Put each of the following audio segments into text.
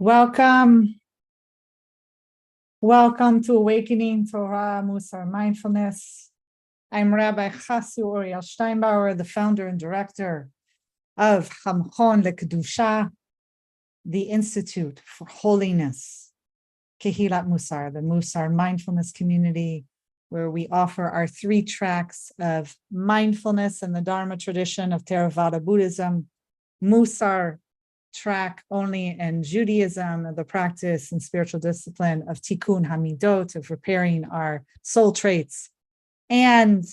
Welcome. Welcome to Awakening Torah, Mussar Mindfulness. I'm Rabbi Chassu Uriel Steinbauer, the founder and director of Hamchon LeKedusha, the Institute for Holiness, Kehilat Mussar, the Mussar Mindfulness community, where we offer our 3 tracks of mindfulness in the Dharma tradition of Theravada Buddhism, Mussar track only in Judaism, the practice and spiritual discipline of Tikkun Hamidot, of repairing our soul traits, and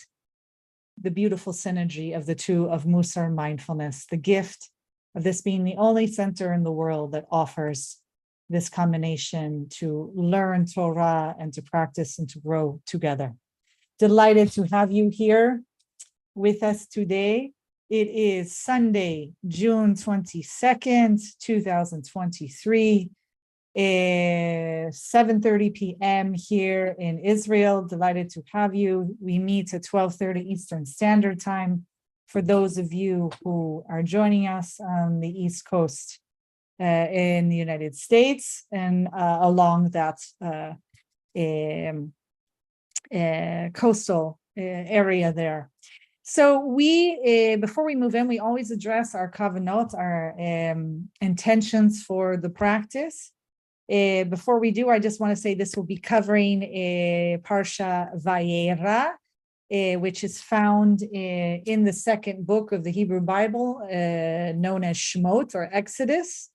the beautiful synergy of the two of Mussar Mindfulness, the gift of this being the only center in the world that offers this combination to learn Torah and to practice and to grow together. Delighted to have you here with us today. It is Sunday, June 22nd, 2023, 7:30 p.m. here in Israel. Delighted to have you. We meet at 12:30 Eastern Standard Time. For those of you who are joining us on the East Coast in the United States and along that coastal area there. So we, before we move in, we always address our kavanot, our intentions for the practice. Before we do, I just want to say this will be covering Parsha Vayera, which is found in the second book of the Hebrew Bible, known as Shemot or Exodus.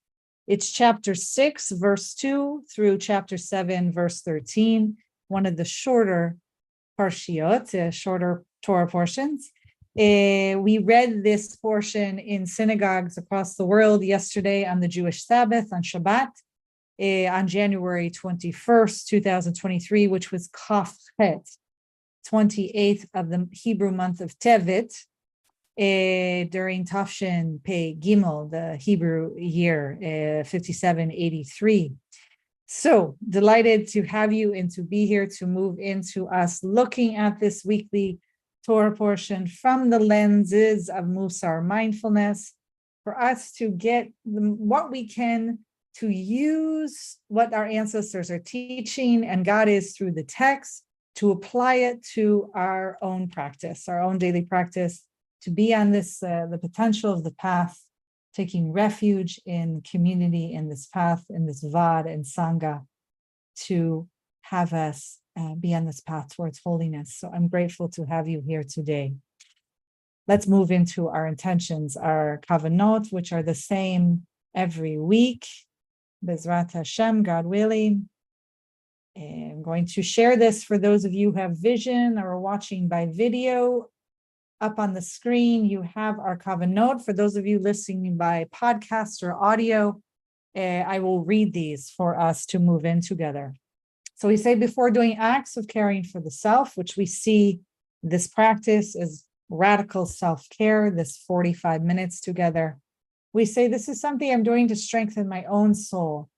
It's chapter 6, verse 2 through chapter 7, verse 13, one of the shorter parshiot, shorter Torah portions. We read this portion in synagogues across the world yesterday on the Jewish Sabbath, on Shabbat, on January 21st, 2023, which was Kaf Het, 28th of the Hebrew month of Tevet, during Tafshin Pei Gimel, the Hebrew year, 5783. So delighted to have you and to be here to move into us looking at this weekly Torah portion from the lenses of Mussar Mindfulness, for us to get what we can to use what our ancestors are teaching and God is through the text, to apply it to our own practice, our own daily practice, to be on this, the potential of the path, taking refuge in community, in this path, in this Vad and Sangha, to have us be on this path towards holiness. So I'm grateful to have you here today. Let's move into our intentions, our kavanot, which are the same every week. Bezrat Hashem, God willing. I'm going to share this for those of you who have vision or are watching by video. Up on the screen, you have our kavanot. For those of you listening by podcast or audio, I will read these for us to move in together. So we say before doing acts of caring for the self, which we see this practice as radical self-care, this 45 minutes together, we say this is something I'm doing to strengthen my own soul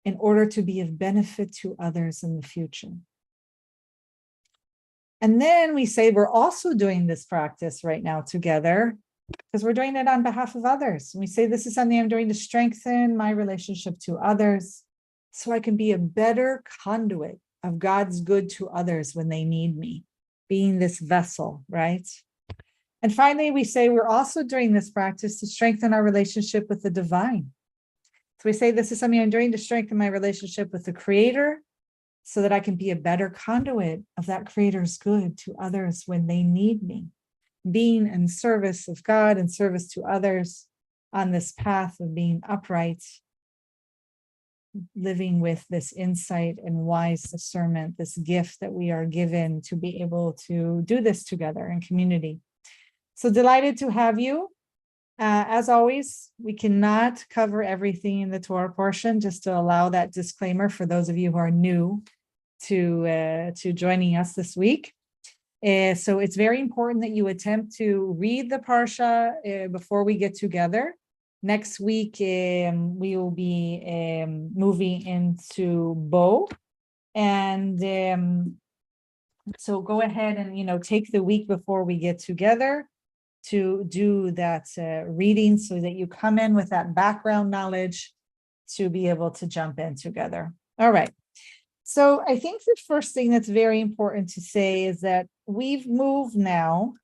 in order to be of benefit to others in the future. And then we say we're also doing this practice right now together because we're doing it on behalf of others. And we say this is something I'm doing to strengthen my relationship to others so I can be a better conduit of God's good to others when they need me, being this vessel, right? And finally, we say we're also doing this practice to strengthen our relationship with the divine. So we say this is something I'm doing to strengthen my relationship with the Creator, so that I can be a better conduit of that Creator's good to others when they need me, being in service of God and service to others on this path of being upright, living with this insight and wise discernment, this gift that we are given to be able to do this together in community. So delighted to have you. As always, we cannot cover everything in the Torah portion, just to allow that disclaimer for those of you who are new to joining us this week. So it's very important that you attempt to read the Parsha before we get together. Next week, we will be moving into Bo. And so go ahead and, take the week before we get together to do that reading so that you come in with that background knowledge to be able to jump in together. All right. So I think the first thing that's very important to say is that we've moved now.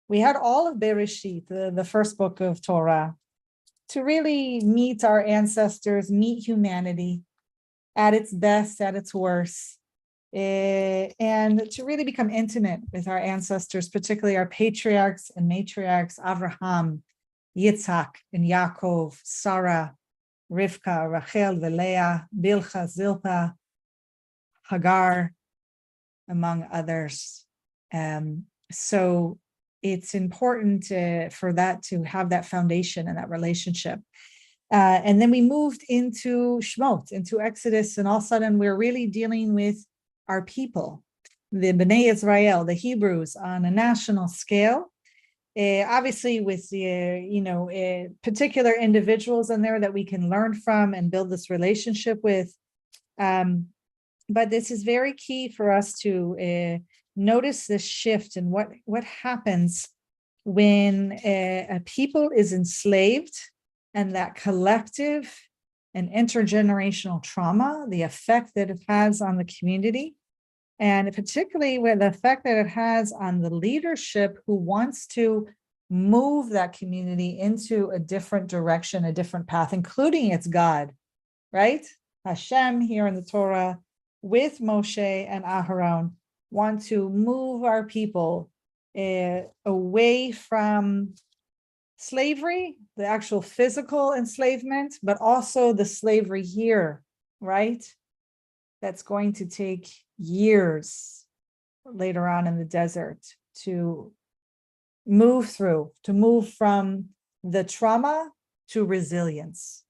We had all of Bereshit, the first book of Torah, to really meet our ancestors, meet humanity at its best, at its worst, and to really become intimate with our ancestors, particularly our patriarchs and matriarchs, Avraham, Yitzhak, and Yaakov, Sarah, Rivka, Rachel, Leah, Bilha, Zilpah, Hagar, among others. So it's important for that to have that foundation and that relationship. And then we moved into Shemot, into Exodus, and all of a sudden we're really dealing with our people, the Bnei Israel, the Hebrews, on a national scale. Obviously with the particular individuals in there that we can learn from and build this relationship with. But this is very key for us to notice this shift and what happens when a people is enslaved, and that collective and intergenerational trauma, the effect that it has on the community, and particularly with the effect that it has on the leadership who wants to move that community into a different direction, a different path, including its God, right? Hashem here in the Torah with Moshe and Aharon want to move our people away from slavery, the actual physical enslavement, but also the slavery here, right? That's going to take years later on in the desert to move through, to move from the trauma to resilience.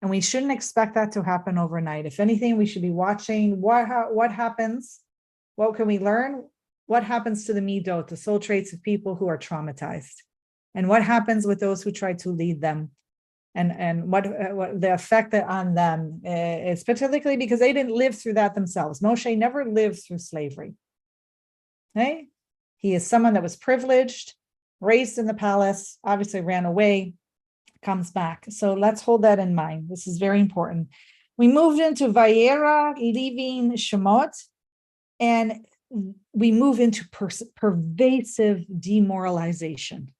And we shouldn't expect that to happen overnight. If anything, we should be watching what happens, what can we learn, what happens to the midot, the soul traits of people who are traumatized, and what happens with those who try to lead them, and what the effect on them is, particularly because they didn't live through that themselves. Moshe never lived through slavery. Okay? He is someone that was privileged, raised in the palace, obviously ran away, comes back. So let's hold that in mind. This is very important. We moved into Vayera, leaving Shemot, and we move into pervasive demoralization.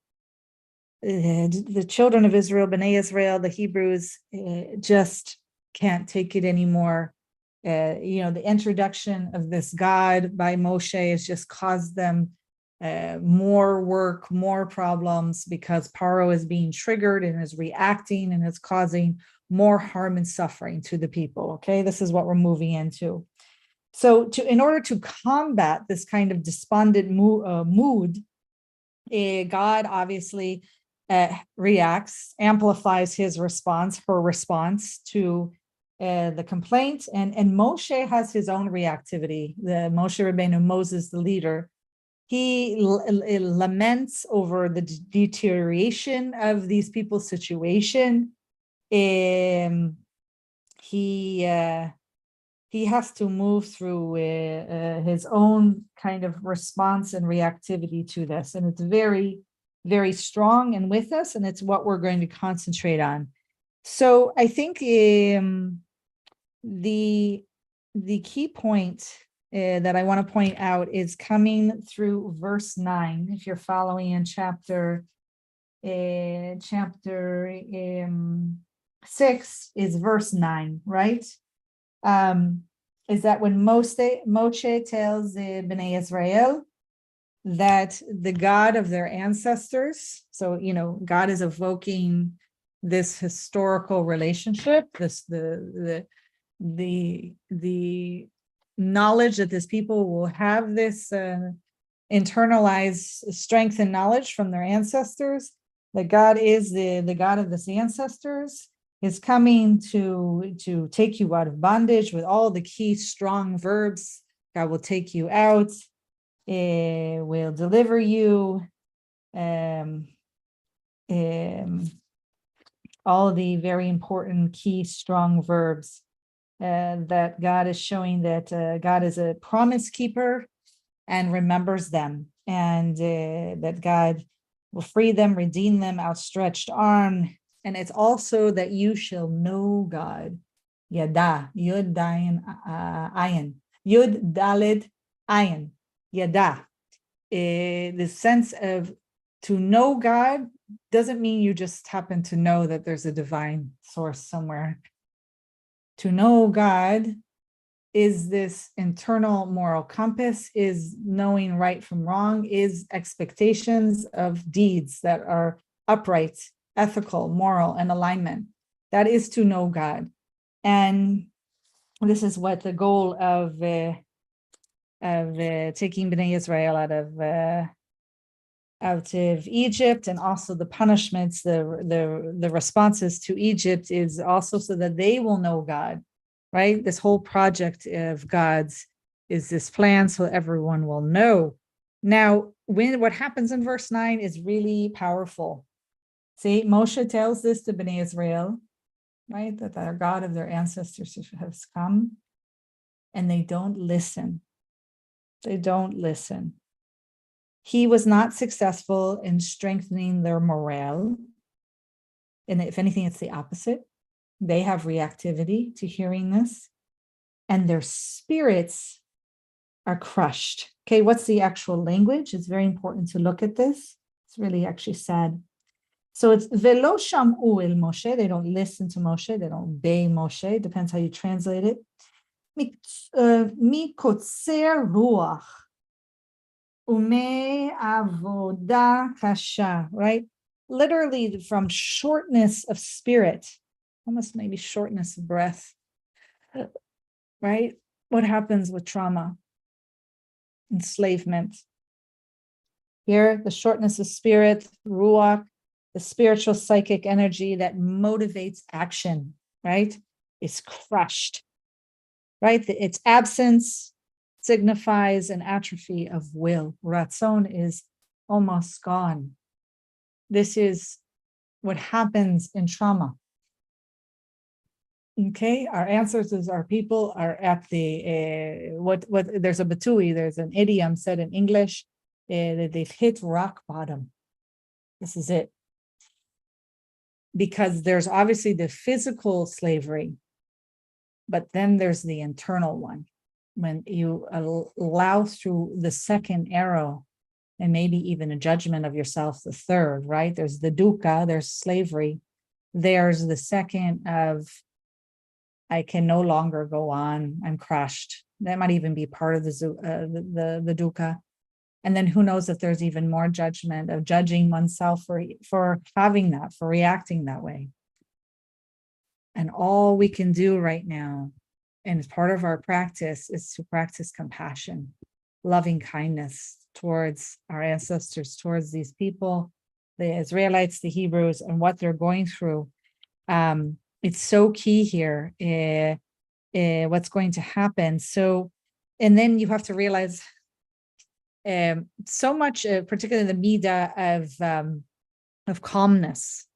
The children of Israel, Bnei Israel, the Hebrews, just can't take it anymore. The introduction of this God by Moshe has just caused them more work, more problems, because Paro is being triggered and is reacting and is causing more harm and suffering to the people. Okay, this is what we're moving into. So in order to combat this kind of despondent mood, God obviously reacts, amplifies his response, her response to the complaint, and Moshe has his own reactivity. The Moshe Rabbeinu, Moses, the leader, he laments over the deterioration of these people's situation. He has to move through his own kind of response and reactivity to this, and it's very, very strong and with us, and it's what we're going to concentrate on. So I think the key point that I want to point out is coming through verse 9. If you're following in chapter 6 is verse 9, right? Is that when Moshe tells the Bnei Israel that the God of their ancestors, so God is evoking this historical relationship, the knowledge that this people will have this internalized strength and knowledge from their ancestors, that God is the God of the ancestors, is coming to take you out of bondage with all the key strong verbs. God will take you out, will deliver you, all the very important key strong verbs that God is showing that God is a promise keeper and remembers them, and that God will free them, redeem them, outstretched arm. And it's also that you shall know God. Yada, Yud Dayan Ayin, Yud Dalid Ayin, Yada. The sense of to know God doesn't mean you just happen to know that there's a divine source somewhere. To know God is this internal moral compass, is knowing right from wrong, is expectations of deeds that are upright, ethical, moral, and alignment. That is to know God. And this is what the goal of taking Bnei Israel out of Egypt, and also the punishments, the responses to Egypt, is also so that they will know God, right? This whole project of God's is this plan so everyone will know. Now, what happens in verse 9 is really powerful. See, Moshe tells this to Bnei Israel, right? That the God of their ancestors has come, and they don't listen. They don't listen. He was not successful in strengthening their morale. And if anything, it's the opposite. They have reactivity to hearing this, and their spirits are crushed. Okay, what's the actual language? It's very important to look at this. It's really actually sad. So it's velo sham'u el Moshe. They don't listen to Moshe. They don't obey Moshe. Depends how you translate it. Mikotzer ruach. Ume avoda kasha, right? Literally from shortness of spirit, almost maybe shortness of breath, right? What happens with trauma? Enslavement. Here, the shortness of spirit, ruach, the spiritual psychic energy that motivates action, right? Is crushed, right? Its absence signifies an atrophy of will. Ratzon is almost gone. This is what happens in trauma. Okay, our ancestors, our people are at the what there's a batui, there's an idiom said in English that they've hit rock bottom. This is it. Because there's obviously the physical slavery, but then there's the internal one. When you allow through the second arrow, and maybe even a judgment of yourself, the third, right? There's the dukkha, there's slavery. There's the second of, I can no longer go on, I'm crushed. That might even be part of the dukkha. And then who knows if there's even more judgment of judging oneself for having that, for reacting that way. And all we can do right now, and as part of our practice, is to practice compassion, loving kindness towards our ancestors, towards these people, the Israelites, the Hebrews, and what they're going through. It's so key here, what's going to happen. So, and then you have to realize so much, particularly the midah of calmness,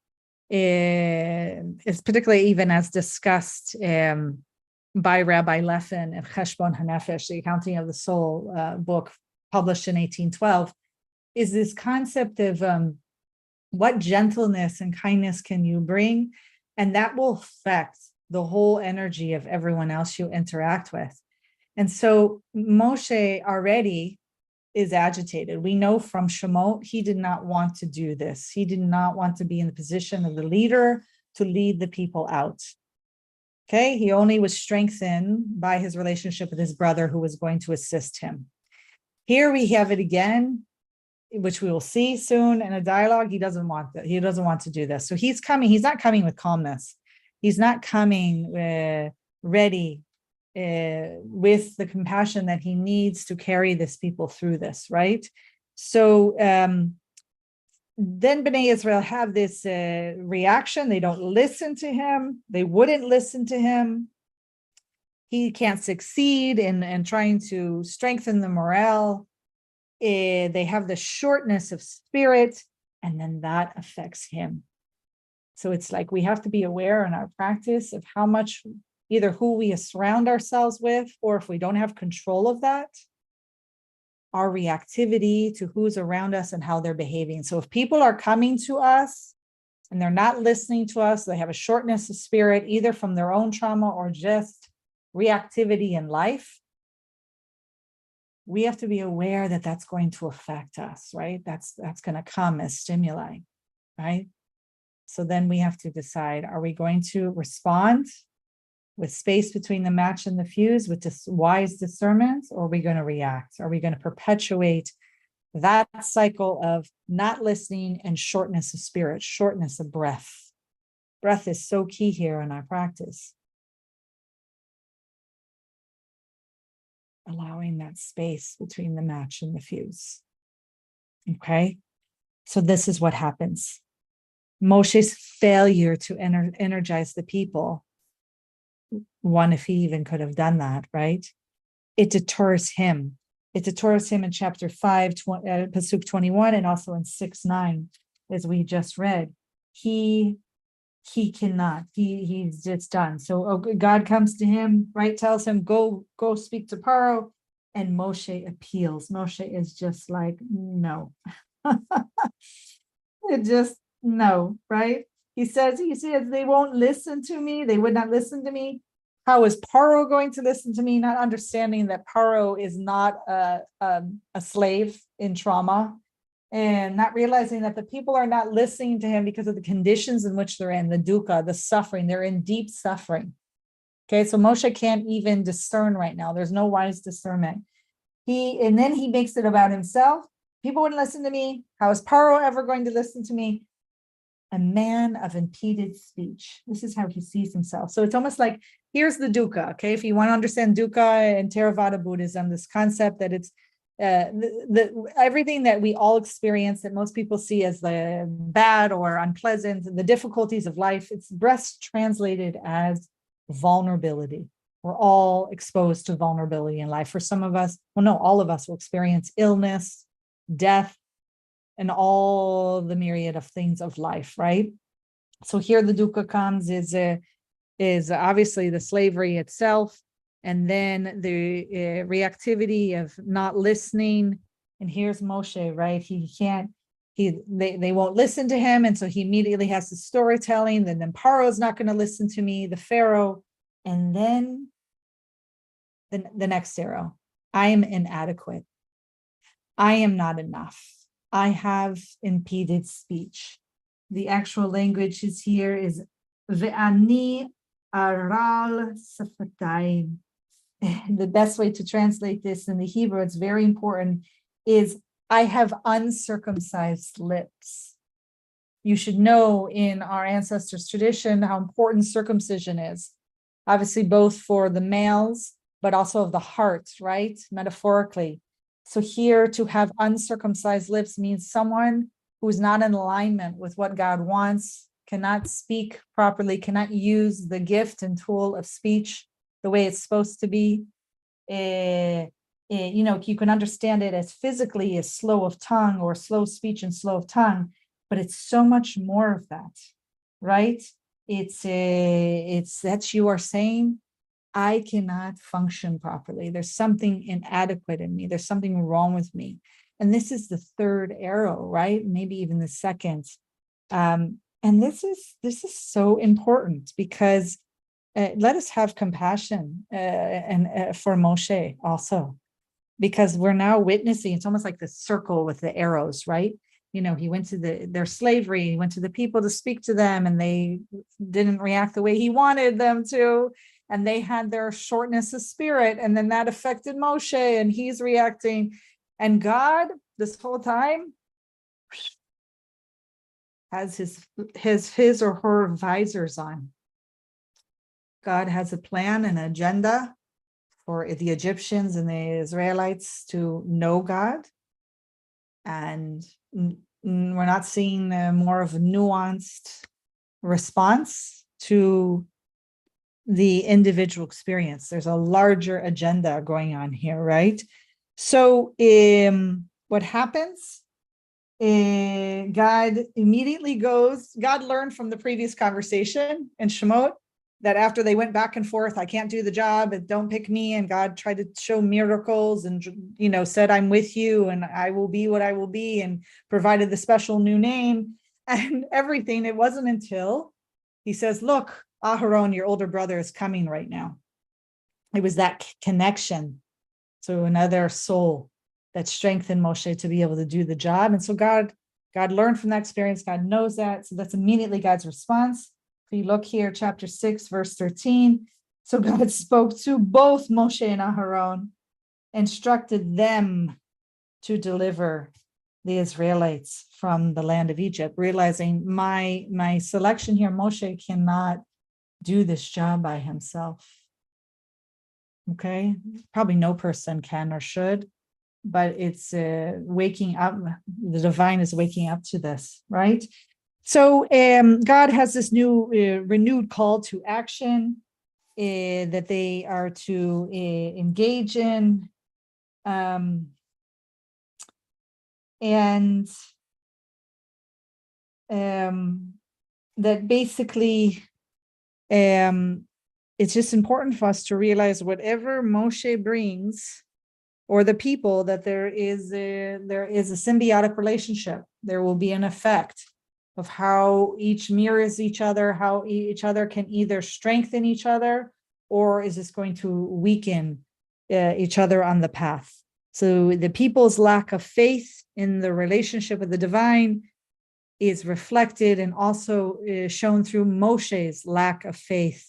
is particularly even as discussed by Rabbi Leffen of Cheshbon HaNefesh, the Accounting of the Soul book published in 1812, is this concept of what gentleness and kindness can you bring, and that will affect the whole energy of everyone else you interact with. And so Moshe already is agitated. We know from Shemot, he did not want to do this. He did not want to be in the position of the leader to lead the people out. Okay, he only was strengthened by his relationship with his brother who was going to assist him. Here we have it again, which we will see soon in a dialogue. He doesn't want that. He doesn't want to do this. So he's coming. He's not coming with calmness. He's not coming ready with the compassion that he needs to carry this people through this, right? So then Bnei Israel have this reaction. They don't listen to him. They wouldn't listen to him. He can't succeed in trying to strengthen the morale. They have the shortness of spirit, and then that affects him. So it's like we have to be aware in our practice of how much, either who we surround ourselves with, or if we don't have control of that, our reactivity to who's around us and how they're behaving. So if people are coming to us and they're not listening to us, they have a shortness of spirit, either from their own trauma or just reactivity in life, we have to be aware that that's going to affect us, right? That's going to come as stimuli, right? So then we have to decide, are we going to respond with space between the match and the fuse with this wise discernment, or are we going to react? Are we going to perpetuate that cycle of not listening and shortness of spirit, shortness of breath? Breath is so key here in our practice. Allowing that space between the match and the fuse. Okay, so this is what happens. Moshe's failure to energize the people, one, if he even could have done that, right? It deters him. It deters him in chapter 5, Pasuk 21, and also in 6:9, as we just read. He cannot. He's just done. So God comes to him, right? Tells him, go speak to Paro, and Moshe appeals. Moshe is just like, no. It just no, right? He says they won't listen to me. They would not listen to me. How is Paro going to listen to me? Not understanding that Paro is not a slave in trauma, and not realizing that the people are not listening to him because of the conditions in which they're in, the dukkha, the suffering. They're in deep suffering. Okay, so Moshe can't even discern right now. There's no wise discernment. And then he makes it about himself. People wouldn't listen to me. How is Paro ever going to listen to me? A man of impeded speech. This is how he sees himself. So it's almost like, here's the dukkha, okay? If you want to understand dukkha and Theravada Buddhism, this concept that it's everything that we all experience, that most people see as the bad or unpleasant, the difficulties of life, it's best translated as vulnerability. We're all exposed to vulnerability in life. For some of us, well, no, all of us will experience illness, death, and all the myriad of things of life, right? So here the dukkha comes is obviously the slavery itself, and then the reactivity of not listening. And here's Moshe, right? They won't listen to him, and so he immediately has the storytelling. Then Paro is not going to listen to me, the Pharaoh, and then the next arrow. I am inadequate. I am not enough. I have impeded speech. The actual language is here is ve'ani aral safatayim. The best way to translate this in the Hebrew, it's very important, is I have uncircumcised lips. You should know in our ancestors' tradition how important circumcision is. Obviously, both for the males, but also of the heart, right? Metaphorically. So here, to have uncircumcised lips means someone who's not in alignment with what God wants, cannot speak properly, cannot use the gift and tool of speech the way it's supposed to be. You can understand it as physically as slow of tongue or slow speech and slow of tongue, but it's so much more of that, right? It's that you are saying, I cannot function properly. There's something inadequate in me. There's something wrong with me. And this is the third arrow, right? Maybe even the second. And this is so important because let us have compassion and for Moshe also, because we're now witnessing. It's almost like the circle with the arrows, right? He went to their slavery. He went to the people to speak to them, and they didn't react the way he wanted them to. And they had their shortness of spirit, and then that affected Moshe, and he's reacting. And God, this whole time, has his or her visors on. God has a plan, an agenda for the Egyptians and the Israelites to know God. And we're not seeing more of a nuanced response to the individual experience. There's a larger agenda going on here, right? So what happens? God immediately God learned from the previous conversation in Shemot that after they went back and forth, I can't do the job, and don't pick me. And God tried to show miracles and, said, I'm with you and I will be what I will be, and provided the special new name. and everything. It wasn't until he says, look, Aharon, your older brother, is coming right now. It was that connection to another soul that strengthened Moshe to be able to do the job. And so God learned from that experience. God knows that. So that's immediately God's response. If you look here, chapter 6, verse 13. So God spoke to both Moshe and Aharon, instructed them to deliver the Israelites from the land of Egypt, realizing my selection here, Moshe cannot do this job by himself. Okay, probably no person can or should, but it's waking up. The divine is waking up to this, right? So God has this new renewed call to action that they are to engage in. And that basically it's just important for us to realize whatever Moshe brings, or the people, that there is a symbiotic relationship. There will be an effect of how each mirrors each other, how each other can either strengthen each other, or is this going to weaken each other on the path. So the people's lack of faith in the relationship with the divine is reflected and also shown through Moshe's lack of faith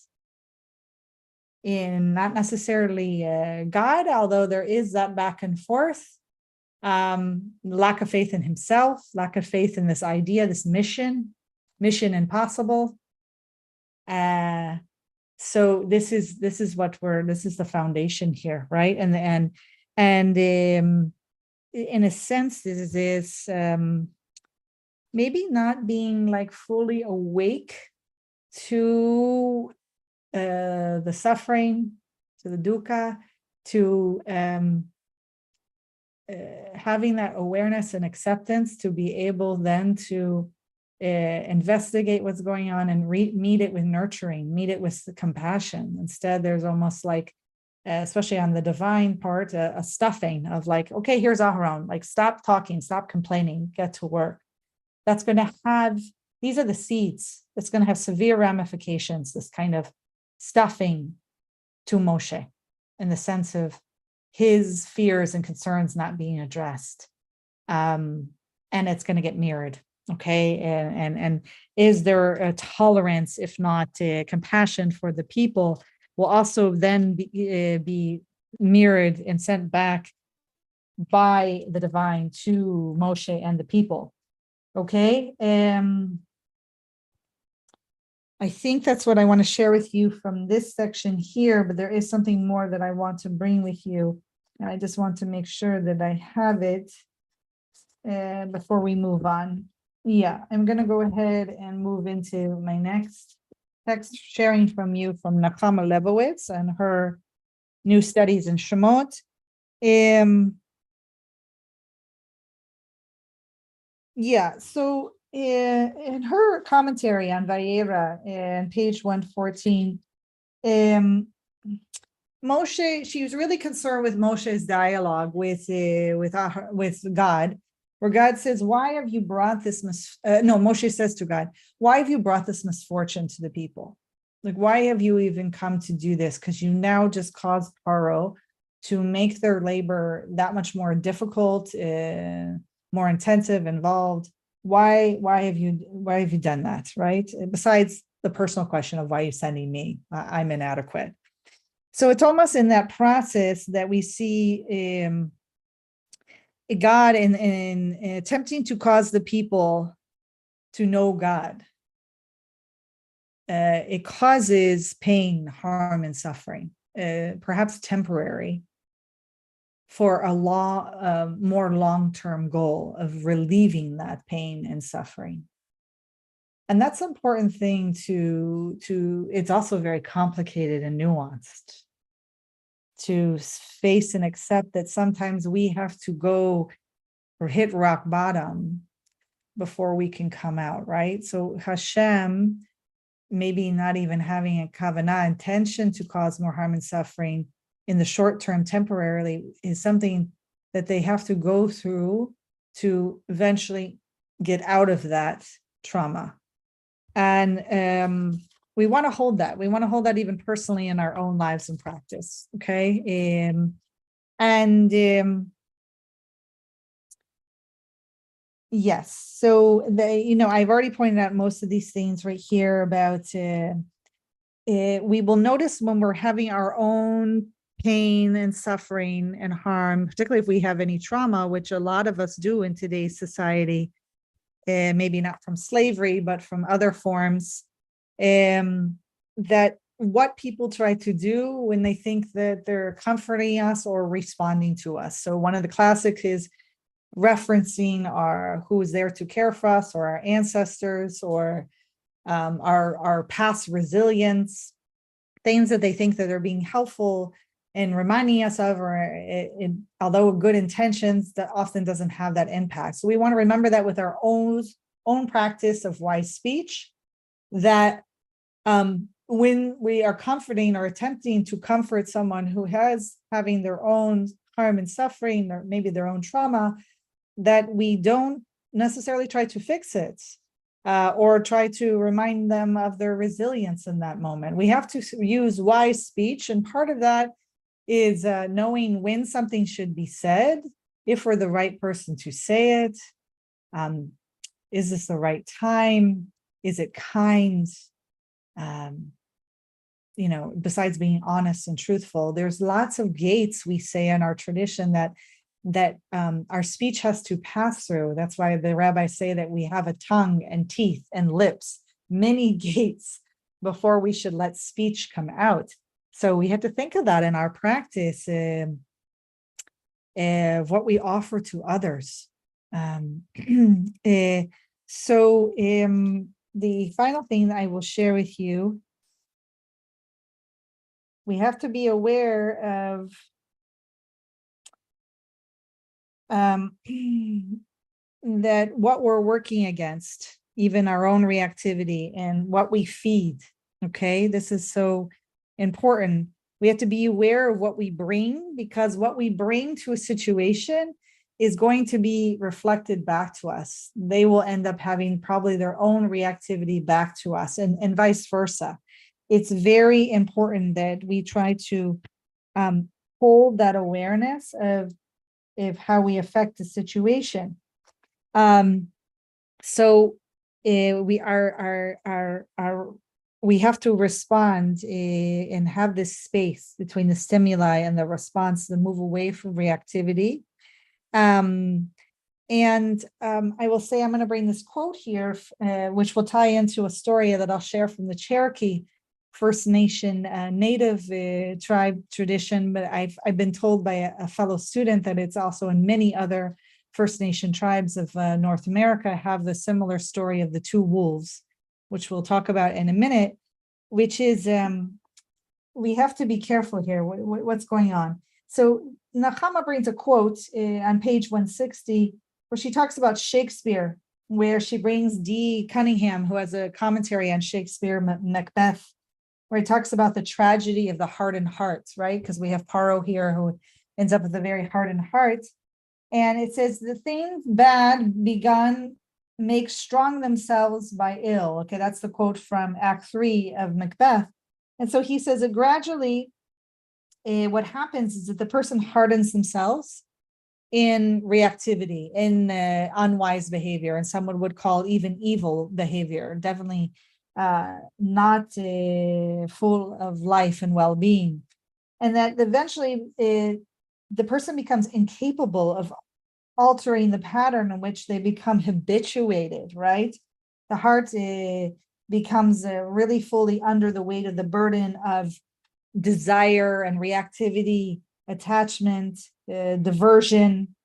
in not necessarily God, although there is that back and forth, lack of faith in himself, lack of faith in this idea, this mission impossible. So this is the foundation here, right? And in a sense, this is maybe not being like fully awake to the suffering, to the dukkha, to having that awareness and acceptance to be able then to investigate what's going on and meet it with nurturing, meet it with compassion. Instead, there's almost like, especially on the divine part, a stuffing of like, okay, here's Aharon, like stop talking, stop complaining, get to work. That's going to have, these are the seeds that's going to have severe ramifications, this kind of stuffing to Moshe in the sense of his fears and concerns not being addressed. And it's going to get mirrored. Okay. And is there a tolerance, if not compassion for the people, will also then be mirrored and sent back by the divine to Moshe and the people. Okay. I think that's what I want to share with you from this section here, but there is something more that I want to bring with you. And I just want to make sure that I have it before we move on. Yeah, I'm going to go ahead and move into my next text, sharing from you from Nachama Lebowitz and her new studies in Shemot. Yeah, so in her commentary on Vayera, in page 114, Moshe, she was really concerned with Moshe's dialogue with God, where God says, why have you brought this, Moshe says to God, why have you brought this misfortune to the people? Like, why have you even come to do this? Because you now just caused Paro to make their labor that much more difficult, more intensive, involved. Why have you done that, right? Besides the personal question of why are you sending me? I'm inadequate. So it's almost in that process that we see God in attempting to cause the people to know God. It causes pain, harm, and suffering, perhaps temporary, for a more long-term goal of relieving that pain and suffering. And that's an important thing to it's also very complicated and nuanced to face and accept that sometimes we have to go or hit rock bottom before we can come out, right? So Hashem, maybe not even having a kavanah intention to cause more harm and suffering in the short term temporarily, is something that they have to go through to eventually get out of that trauma. And we want to hold that. We want to hold that even personally in our own lives and practice. Okay. Yes. So I've already pointed out most of these things right here about we will notice when we're having our own pain and suffering and harm, particularly if we have any trauma, which a lot of us do in today's society, maybe not from slavery, but from other forms, that what people try to do when they think that they're comforting us or responding to us. So one of the classics is referencing who is there to care for us, or our ancestors, or our past resilience, things that they think that are being helpful and reminding us of, or although good intentions, that often doesn't have that impact. So we want to remember that with our own practice of wise speech, that when we are comforting or attempting to comfort someone who has having their own harm and suffering, or maybe their own trauma, that we don't necessarily try to fix it, or try to remind them of their resilience in that moment. We have to use wise speech, and part of that is knowing when something should be said, if we're the right person to say it. Is this the right time? Is it kind? Besides being honest and truthful, there's lots of gates we say in our tradition that our speech has to pass through. That's why the rabbis say that we have a tongue and teeth and lips, many gates before we should let speech come out. So we have to think of that in our practice of what we offer to others. So the final thing that I will share with you, we have to be aware of that what we're working against, even our own reactivity and what we feed. Okay, this is so important. We have to be aware of what we bring, because what we bring to a situation is going to be reflected back to us. They will end up having probably their own reactivity back to us, and vice versa. It's very important that we try to hold that awareness of how we affect the situation. So we have to respond and have this space between the stimuli and the response to move away from reactivity. I will say, I'm going to bring this quote here, which will tie into a story that I'll share from the Cherokee First Nation native tribe tradition, but I've been told by a fellow student that it's also in many other First Nation tribes of North America have the similar story of the two wolves, which we'll talk about in a minute, which is we have to be careful here. What's going on? So Nechama brings a quote on page 160 where she talks about Shakespeare, where she brings D. Cunningham, who has a commentary on Shakespeare, Macbeth, where he talks about the tragedy of the hardened hearts, right? Because we have Paro here who ends up with a very hardened heart. And it says, the things bad begun make strong themselves by ill. Okay, that's the quote from Act 3 of Macbeth. And so he says that gradually what happens is that the person hardens themselves in reactivity, in unwise behavior, and someone would call even evil behavior, definitely not full of life and well-being. And that eventually the person becomes incapable of altering the pattern in which they become habituated, right? The heart becomes really fully under the weight of the burden of desire and reactivity, attachment, diversion,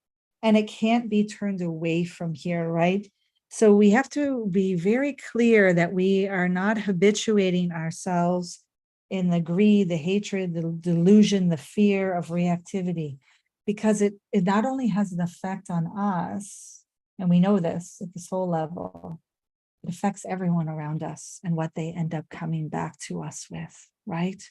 and it can't be turned away from here, right? So we have to be very clear that we are not habituating ourselves in the greed, the hatred, the delusion, the fear of reactivity, because it not only has an effect on us, and we know this at the soul level, it affects everyone around us and what they end up coming back to us with, right?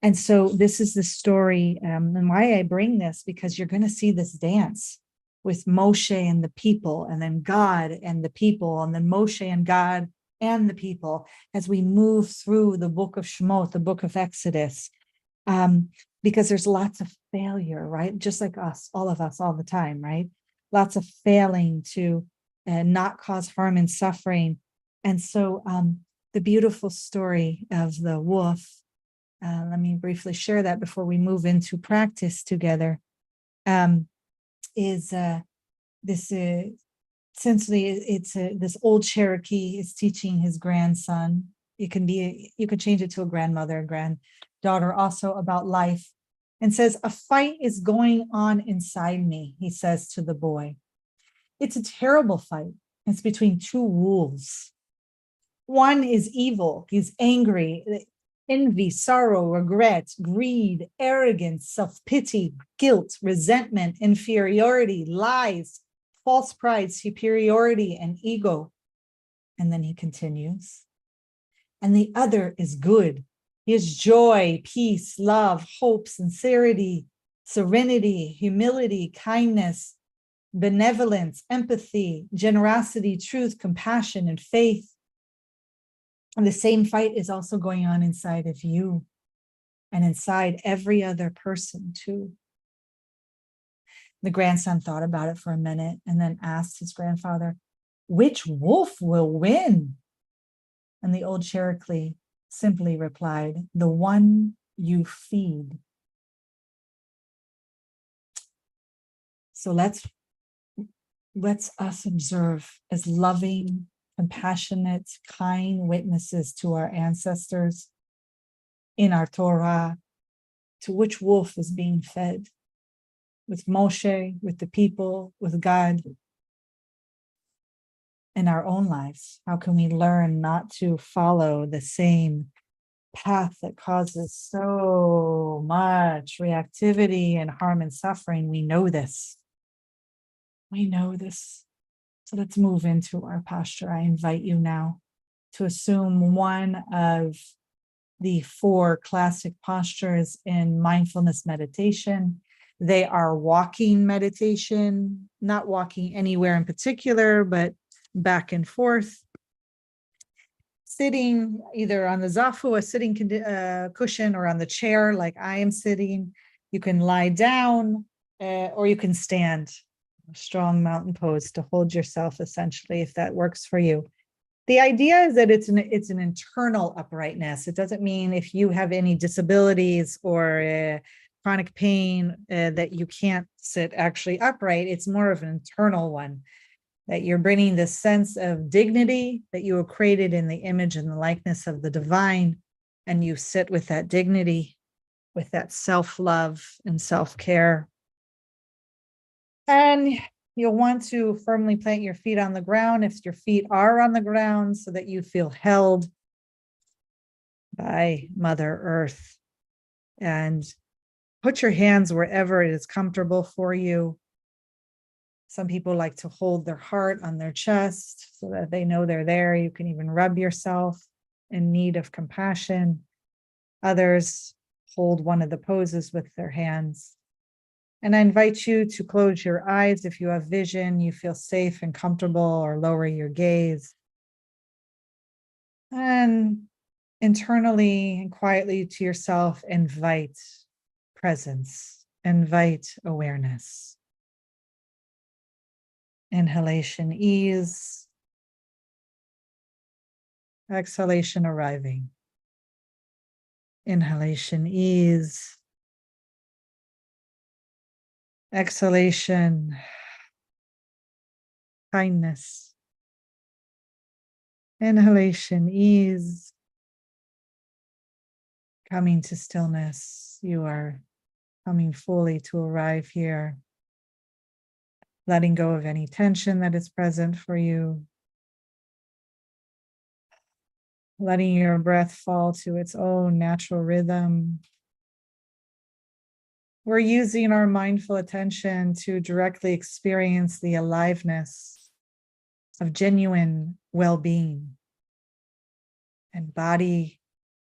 And so this is the story, and why I bring this, because you're going to see this dance with Moshe and the people, and then God and the people, and then Moshe and God and the people, as we move through the book of Shemot, the book of Exodus, because there's lots of failure, right? Just like us, all of us, all the time, right? Lots of failing to not cause harm and suffering. And so the beautiful story of the wolf, let me briefly share that before we move into practice together, is this essentially it's this old Cherokee is teaching his grandson. You could change it to a grandmother, a granddaughter, also about life, and says, a fight is going on inside me, he says to the boy. It's a terrible fight. It's between two wolves. One is evil, he's angry, envy, sorrow, regret, greed, arrogance, self-pity, guilt, resentment, inferiority, lies, false pride, superiority, and ego. And then he continues. And the other is good. He has joy, peace, love, hope, sincerity, serenity, humility, kindness, benevolence, empathy, generosity, truth, compassion, and faith. And the same fight is also going on inside of you and inside every other person too. The grandson thought about it for a minute and then asked his grandfather, which wolf will win? And the old Cherokee simply replied, the one you feed. So let's us observe as loving, compassionate, kind witnesses to our ancestors in our Torah, to which wolf is being fed, with Moshe, with the people, with God, in our own lives. How can we learn not to follow the same path that causes so much reactivity and harm and suffering? We know this. We know this. So let's move into our posture. I invite you now to assume one of the 4 classic postures in mindfulness meditation. They are walking meditation, not walking anywhere in particular, but back and forth. Sitting either on the zafu, a sitting cushion, or on the chair like I am sitting. You can lie down or you can stand. A strong mountain pose to hold yourself, essentially, if that works for you. The idea is that it's an internal uprightness. It doesn't mean if you have any disabilities or chronic pain that you can't sit actually upright. It's more of an internal one, that you're bringing this sense of dignity that you were created in the image and the likeness of the divine, and you sit with that dignity, with that self-love and self-care. And you'll want to firmly plant your feet on the ground if your feet are on the ground, so that you feel held by Mother Earth. And put your hands wherever it is comfortable for you. Some people like to hold their heart on their chest so that they know they're there. You can even rub yourself in need of compassion. Others hold one of the poses with their hands. And I invite you to close your eyes if you have vision, you feel safe and comfortable, or lower your gaze. And internally and quietly to yourself, invite presence, invite awareness. Inhalation, ease. Exhalation, arriving. Inhalation, ease. Exhalation, kindness. Inhalation, ease. Coming to stillness. You are coming fully to arrive here. Letting go of any tension that is present for you. Letting your breath fall to its own natural rhythm. We're using our mindful attention to directly experience the aliveness of genuine well-being and body,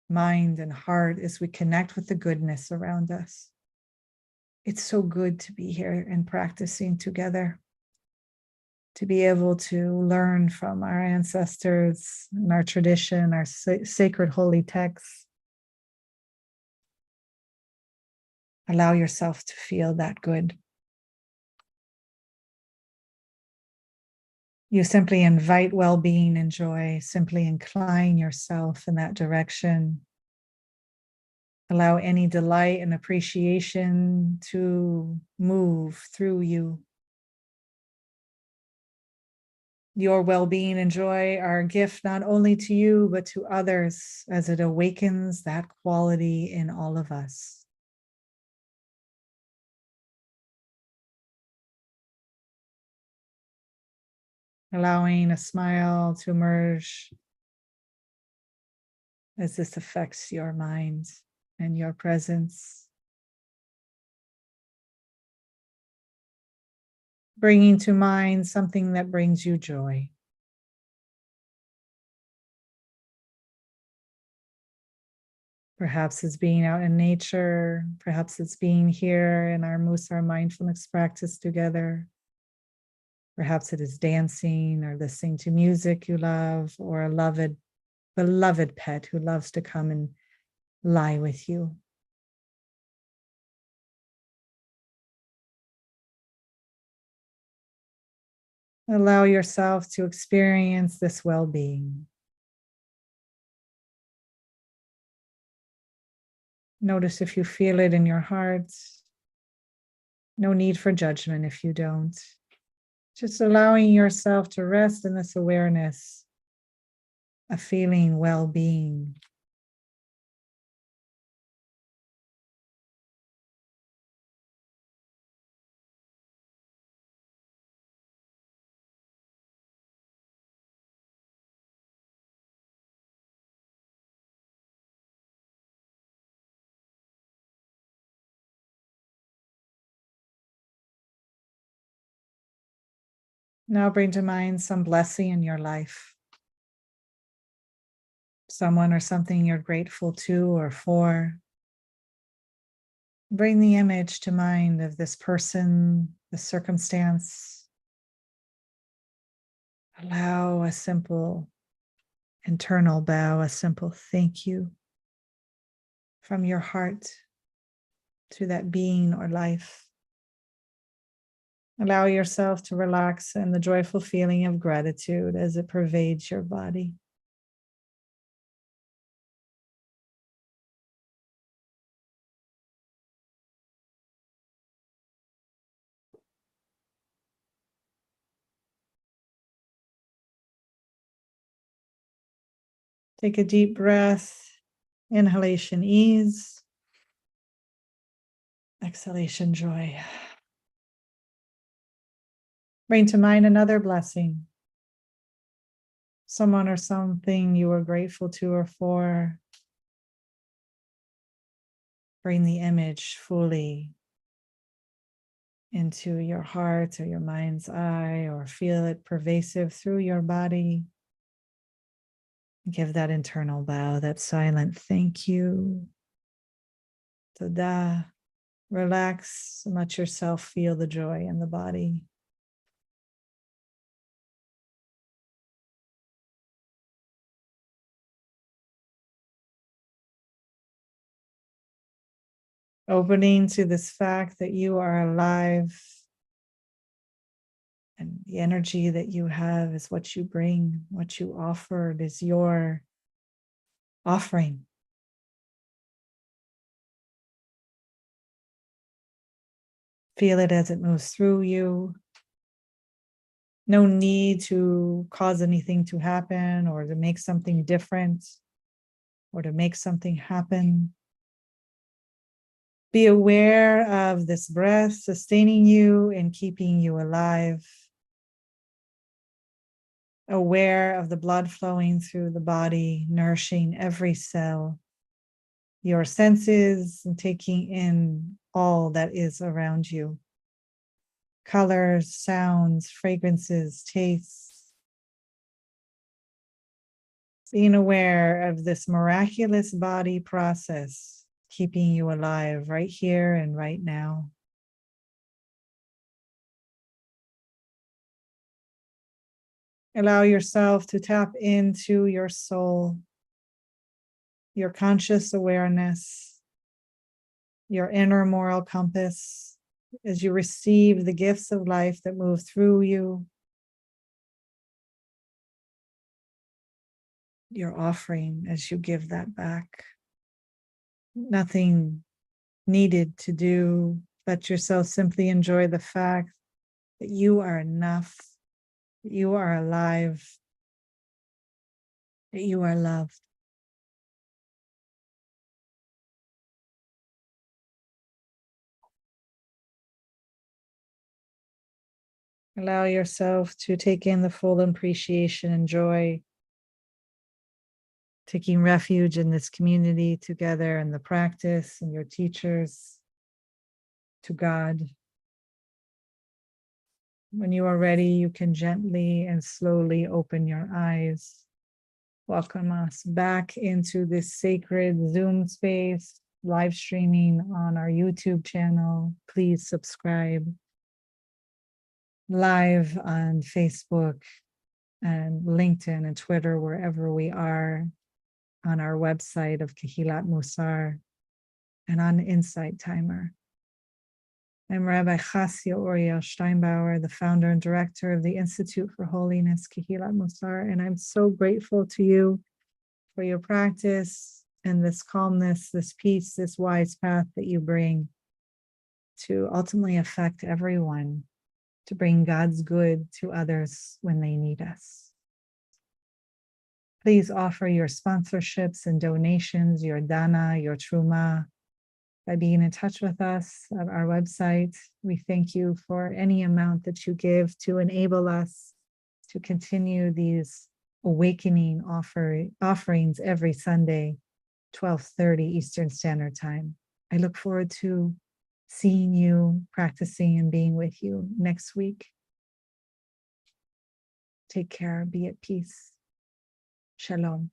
mind, and heart as we connect with the goodness around us. It's so good to be here and practicing together, to be able to learn from our ancestors and our tradition, our sacred holy texts. Allow yourself to feel that good. You simply invite well-being and joy, simply incline yourself in that direction. Allow any delight and appreciation to move through you. Your well-being and joy are a gift not only to you, but to others, as it awakens that quality in all of us. Allowing a smile to emerge as this affects your mind and your presence. Bringing to mind something that brings you joy. Perhaps it's being out in nature. Perhaps it's being here in our Mussar mindfulness practice together. Perhaps it is dancing or listening to music you love, or a beloved pet who loves to come and lie with you. Allow yourself to experience this well-being. Notice if you feel it in your heart. No need for judgment if you don't. Just allowing yourself to rest in this awareness of feeling well-being. Now bring to mind some blessing in your life. Someone or something you're grateful to or for. Bring the image to mind of this person, the circumstance. Allow a simple internal bow, a simple thank you from your heart to that being or life. Allow yourself to relax in the joyful feeling of gratitude as it pervades your body. Take a deep breath, inhalation, ease, exhalation, joy. Bring to mind another blessing, someone or something you are grateful to or for. Bring the image fully into your heart or your mind's eye, or feel it pervasive through your body. Give that internal bow, that silent thank you. Toda. Relax and let yourself feel the joy in the body. Opening to this fact that you are alive, and the energy that you have is what you bring, what you offer. It is your offering. Feel it as it moves through you. No need to cause anything to happen or to make something different or to make something happen. Be aware of this breath sustaining you and keeping you alive. Aware of the blood flowing through the body, nourishing every cell, your senses, and taking in all that is around you. Colors, sounds, fragrances, tastes. Being aware of this miraculous body process, keeping you alive right here and right now. Allow yourself to tap into your soul, your conscious awareness, your inner moral compass, as you receive the gifts of life that move through you, your offering as you give that back. Nothing needed to do. Let yourself simply enjoy the fact that you are enough, that you are alive, that you are loved. Allow yourself to take in the full appreciation and joy, taking refuge in this community together and the practice and your teachers, to God. When you are ready, you can gently and slowly open your eyes. Welcome us back into this sacred Zoom space, live streaming on our YouTube channel. Please subscribe. Live on Facebook and LinkedIn and Twitter, wherever we are, on our website of Kehilat Mussar, and on Insight Timer. I'm Rabbi Chassia Oriel Steinbauer, the founder and director of the Institute for Holiness, Kehilat Mussar, and I'm so grateful to you for your practice and this calmness, this peace, this wise path that you bring to ultimately affect everyone, to bring God's good to others when they need us. Please offer your sponsorships and donations, your dana, your truma, by being in touch with us at our website. We thank you for any amount that you give to enable us to continue these awakening offerings every Sunday, 12:30 Eastern Standard Time. I look forward to seeing you, practicing, and being with you next week. Take care, be at peace. Shalom.